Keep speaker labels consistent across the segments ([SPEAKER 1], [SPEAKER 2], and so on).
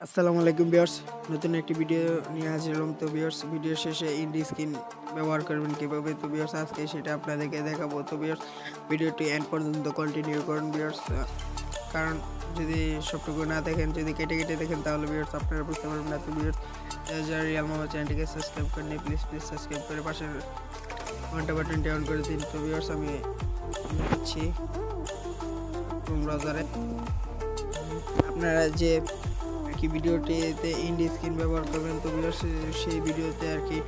[SPEAKER 1] আসসালামু আলাইকুম ভিউয়ার্স, নতুন একটি ভিডিও নিয়ে হাজির হলাম। তো ভিউয়ার্স, ভিডিও শেষে ইন্ডি স্ক্রিন ব্যবহার করবেন কীভাবে, তো ভিউয়ার্স আজকে সেটা আপনাদেরকে দেখাবো। তো ভিউয়ার্স, ভিডিওটি এন্ড পর্যন্ত কন্টিনিউ করুন ভিউয়ার্স, কারণ যদি সবটুকু না দেখেন, যদি কেটে কেটে দেখেন তাহলে ভিউয়ার্স আপনারা বুঝতে পারবেন না। তো ভিউয়ার্স, যারা রিয়াল মামা চ্যানেলটিকে সাবস্ক্রাইব করেননি প্লিজ সাবস্ক্রাইব করে পাশের ঘন্টা বাটনটি অন করে দিন। তো ভিউয়ার্স, আমি দিচ্ছি ব্রাউজারে আপনারা যে কি ভিডিওটিতে ইন্ডি স্ক্রিন ব্যবহার করবেন, তো ভিউয়ার্স সেই ভিডিওতে আর কি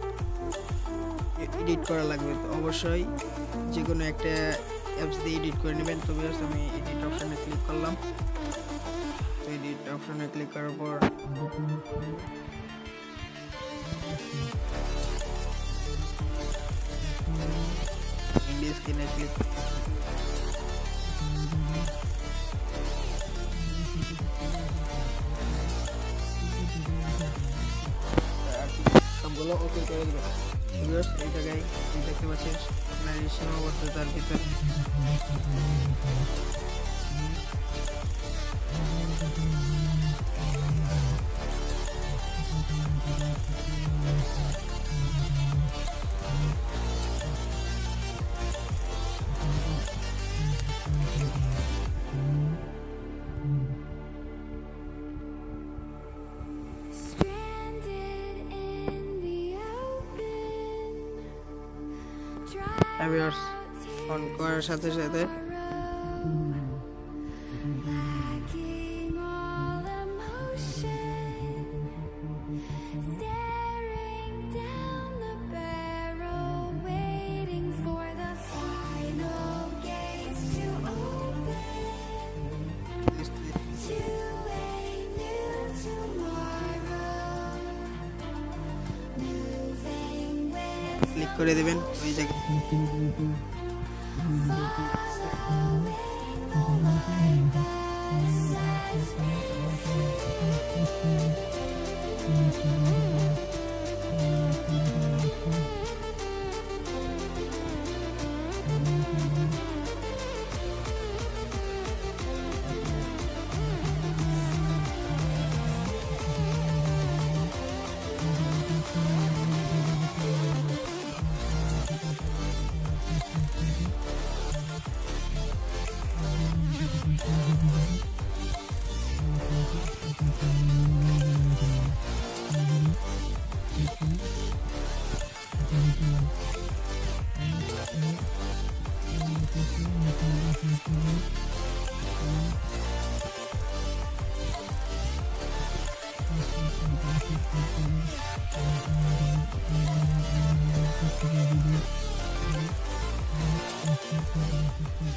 [SPEAKER 1] এডিট করা লাগবে। তো অবশ্যই যে কোনো একটা অ্যাপস দিয়ে এডিট করে নেবেন। তো ভিউয়ার্স, আমি এডিট অপশানে ক্লিক করলাম। তো এডিট অপশানে ক্লিক করার পর ইন্ডি স্ক্রিনে ক্লিক সবগুলো ওকে করে দেবেন। ভিউয়ার্স, এই জায়গায় দেখতে পাচ্ছেন আপনার এই সীমাবদ্ধতার ভিতর ভিউয়ার্স অন করার সাথে সাথে ক্লিক করে দেবেন ওই জায়গায়।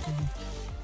[SPEAKER 1] Thank you.